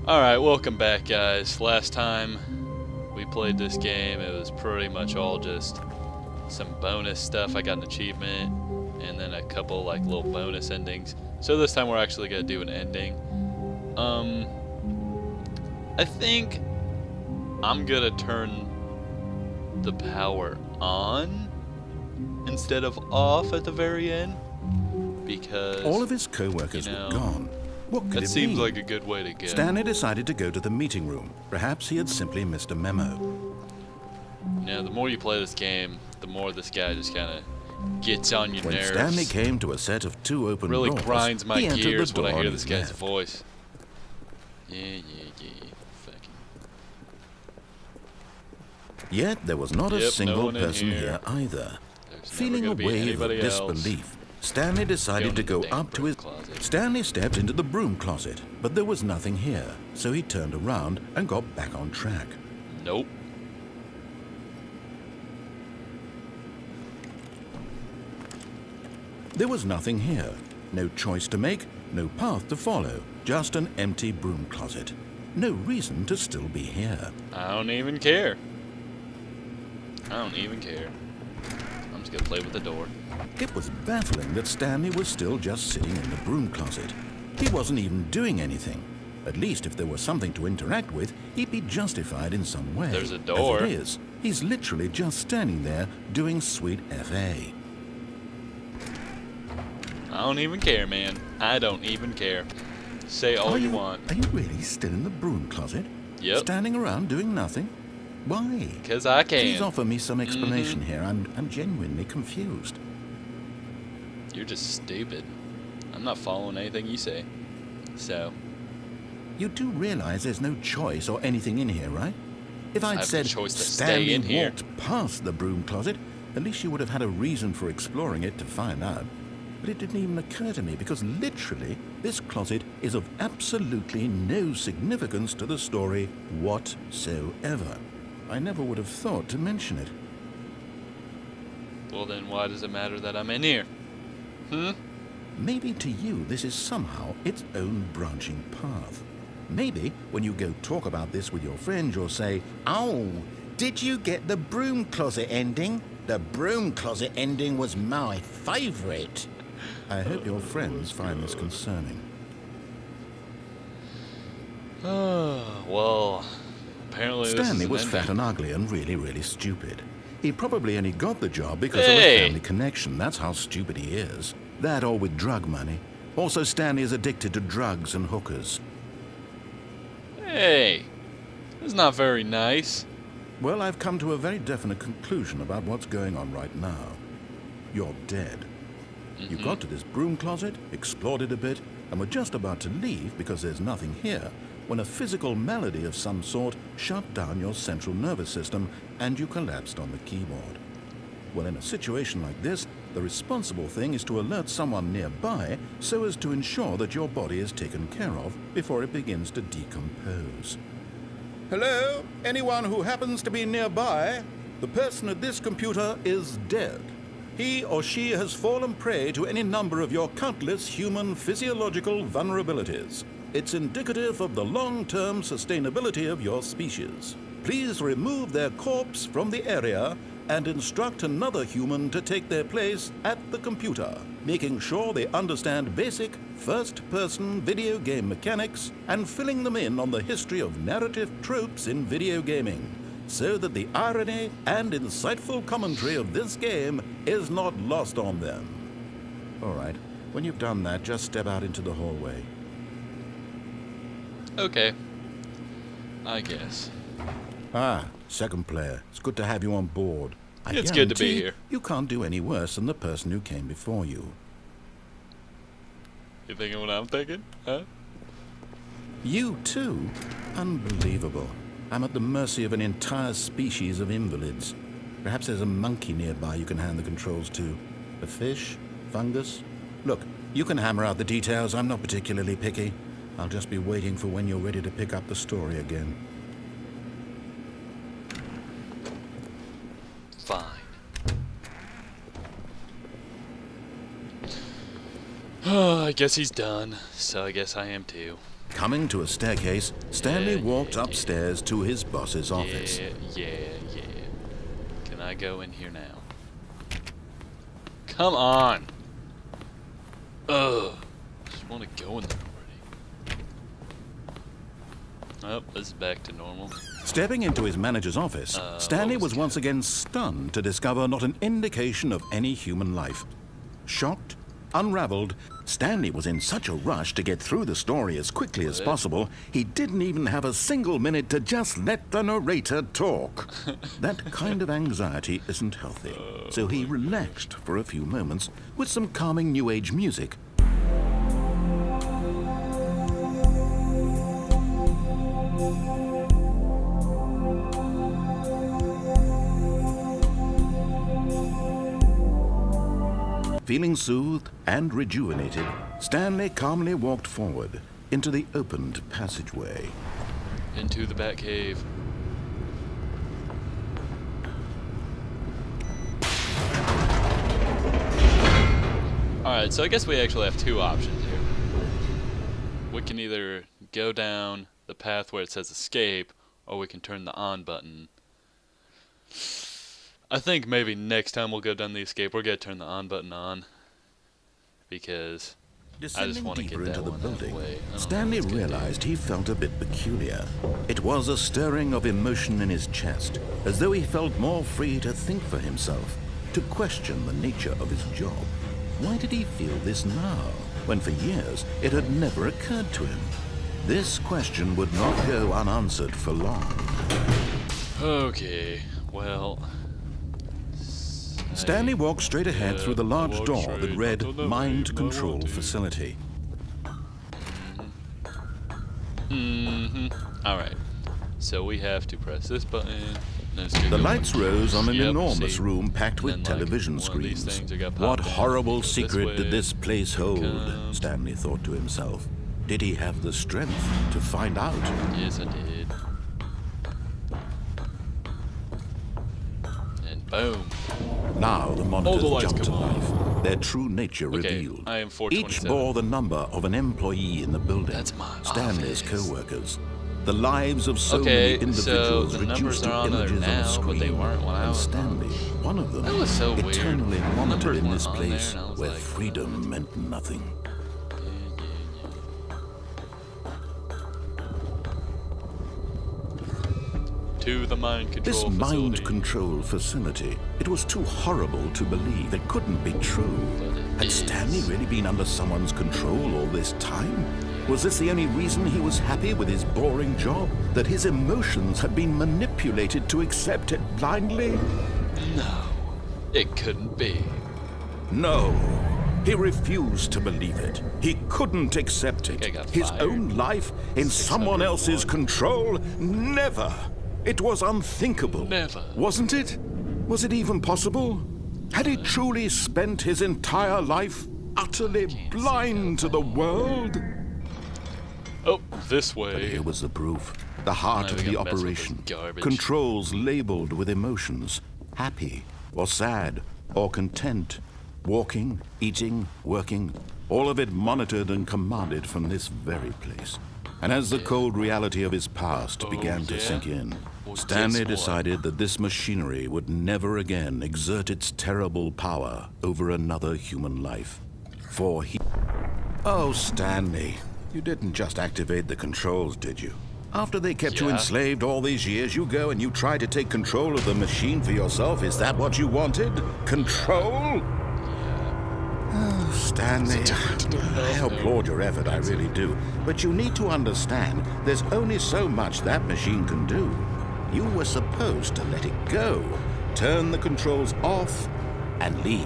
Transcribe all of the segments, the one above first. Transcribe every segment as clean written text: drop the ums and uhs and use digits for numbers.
Alright, welcome back, guys. Last time we played this game, it was pretty much all just some bonus stuff. I got an achievement, and then a couple like little bonus endings. So this time we're actually gonna do an ending. I think I'm gonna turn the power on instead of off at the very end, because all of his co-workers were gone. What could it mean? That seems like a good way to go. Stanley decided to go to the meeting room. Perhaps he had simply missed a memo. You know, the more you play this game, the more this guy just kind of gets on your nerves. When Stanley came to a set of two open doors, really grinds my gears when I hear this guy's left. voice. Yeah. Fucking. Yet there was not a Yep, single no one in person here. here either. There's Feeling never a gonna be wave of anybody else. disbelief, Stanley decided to go Going in the damn up to his... broom closet. Stanley stepped into the broom closet, but there was nothing here, so he turned around and got back on track. Nope. There was nothing here. No choice to make, no path to follow, just an empty broom closet. No reason to still be here. I don't even care. I don't even care. I'm just gonna play with the door. It was baffling that Stanley was still just sitting in the broom closet. He wasn't even doing anything. At least if there was something to interact with, he'd be justified in some way. There's a door. As it is, he's literally just standing there doing sweet FA. I don't even care, man. I don't even care. Say all you want. Are you really still in the broom closet? Yep. Standing around doing nothing? Why? Because I can. Please offer me some explanation here. I'm genuinely confused. You're just stupid. I'm not following anything you say. So, You do realize there's no choice or anything in here, right? If I I'd have said the choice to stay Stanley in here. walked past the broom closet, at least you would have had a reason for exploring it to find out. But it didn't even occur to me because literally this closet is of absolutely no significance to the story whatsoever. I never would have thought to mention it. well then why does it matter that I'm in here? Maybe to you this is somehow its own branching path. Maybe when you go talk about this with your friends you'll say, "Oh, did you get the broom closet ending? The broom closet ending was my favorite." I hope your friends find this concerning. Oh, well, apparently Stanley this was is an fat ending. and ugly and really stupid. He probably only got the job because of Hey! a family connection. That's how stupid he is. That or with drug money. Also, Stanley is addicted to drugs and hookers. Hey, that's not very nice. Well, I've come to a very definite conclusion about what's going on right now. You're dead. You got to this broom closet, explored it a bit, and were just about to leave because there's nothing here, when a physical malady of some sort shut down your central nervous system and you collapsed on the keyboard. Well, in a situation like this, the responsible thing is to alert someone nearby so as to ensure that your body is taken care of before it begins to decompose. Hello? Anyone who happens to be nearby? The person at this computer is dead. He or she has fallen prey to any number of your countless human physiological vulnerabilities. It's indicative of the long-term sustainability of your species. Please remove their corpse from the area and instruct another human to take their place at the computer, making sure they understand basic first-person video game mechanics and filling them in on the history of narrative tropes in video gaming, so that the irony and insightful commentary of this game is not lost on them. All right, when you've done that, just step out into the hallway. Okay. I guess. Ah, second player. It's good to have you on board. It's good to be guarantee here. You can't do any worse than the person who came before you. You thinking what I'm thinking? Huh? You too? Unbelievable. I'm at the mercy of an entire species of invalids. Perhaps there's a monkey nearby you can hand the controls to. A fish? Fungus? Look, you can hammer out the details. I'm not particularly picky. I'll just be waiting for when you're ready to pick up the story again. Fine. I guess he's done, so I guess I am too. Coming to a staircase, Stanley walked upstairs to his boss's office. Yeah. Can I go in here now? Come on! Ugh. Just want to go in there already. Oh, this is back to normal. Stepping into his manager's office, Stanley was once again stunned to discover not an indication of any human life. Shocked, unraveled, Stanley was in such a rush to get through the story as quickly as possible, he didn't even have a single minute to just let the narrator talk. That kind of anxiety isn't healthy, so he relaxed for a few moments with some calming New Age music. Feeling soothed and rejuvenated, Stanley calmly walked forward into the opened passageway. Into the Batcave. Alright, so I guess we actually have two options here. We can either go down the path where it says escape, or we can turn the on button. I think maybe next time we'll go down the escape, we're going to turn the on button on. Because I just want to get that one out of the way. Stanley realized he felt a bit peculiar. It was a stirring of emotion in his chest, as though he felt more free to think for himself, to question the nature of his job. Why did he feel this now, when for years it had never occurred to him? This question would not go unanswered for long. Okay, well... Stanley walked straight ahead through the large door that read Mind Control Facility. Alright, so we have to press this button. The lights rose on an enormous room packed with television screens. What horrible secret did this place hold? Stanley thought to himself. Did he have the strength to find out? Yes, I did. And boom. Now the monitors jumped to life, their true nature revealed. I am Each bore the number of an employee in the building, That's my Stanley's office. co-workers. The lives of so many individuals so the reduced to on images now, on a screen, but they weren't when I and was Stanley, one of them, That was so weird. eternally The monitored numbers in this weren't on there, place and I was where like, freedom meant nothing. To the mind control This facility. mind control facility, it was too horrible to believe. It couldn't be true. But it Had is. Stanley really been under someone's control all this time? Was this the only reason he was happy with his boring job? That his emotions had been manipulated to accept it blindly? No, it couldn't be. No. He refused to believe it. He couldn't accept it. I got His fired. own life in someone else's control? Never. It was unthinkable. Never. Wasn't it? Was it even possible? Had he truly spent his entire life utterly blind to the world? Oh, this But way. here was the proof. The heart Now of we the gotta mess with this operation. garbage. Controls labeled with emotions. Happy or sad or content. Walking, eating, working. All of it monitored and commanded from this very place. And as the cold reality of his past began to sink in, Well, Stanley guess what? decided that this machinery would never again exert its terrible power over another human life. For he... Oh, Stanley, you didn't just activate the controls, did you? After they kept you Yeah. enslaved all these years, you go and you try to take control of the machine for yourself. Is that what you wanted? Control? Oh, Stanley, I applaud your effort, I really do. But you need to understand, there's only so much that machine can do. You were supposed to let it go, turn the controls off, and leave.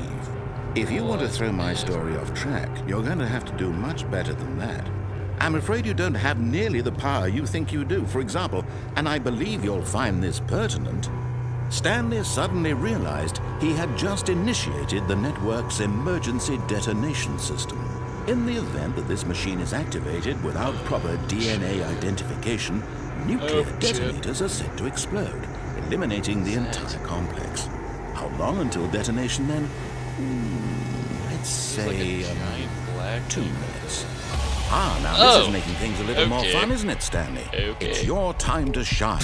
If you want to throw my story off track, you're going to have to do much better than that. I'm afraid you don't have nearly the power you think you do. For example, and I believe you'll find this pertinent, Stanley suddenly realized he had just initiated the network's emergency detonation system. In the event that this machine is activated without proper DNA identification, nuclear detonators are set to explode, eliminating the entire complex. How long until detonation then? Let's Like say a giant black 2 minutes. Ah, now this is making things a little more fun, isn't it, Stanley? Okay. It's your time to shine.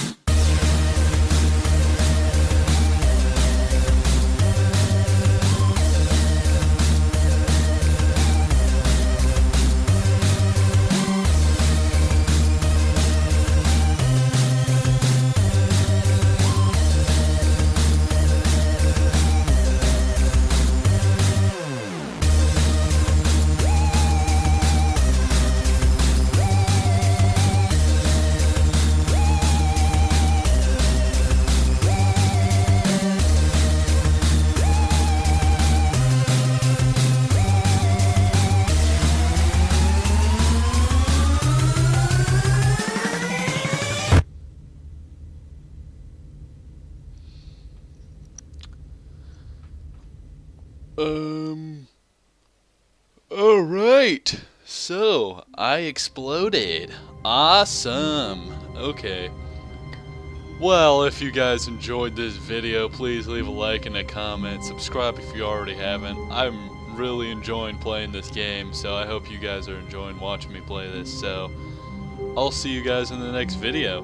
Alright. So, I exploded. Awesome. Okay. Well, if you guys enjoyed this video, please leave a like and a comment. Subscribe if you already haven't. I'm really enjoying playing this game, so I hope you guys are enjoying watching me play this. So, I'll see you guys in the next video.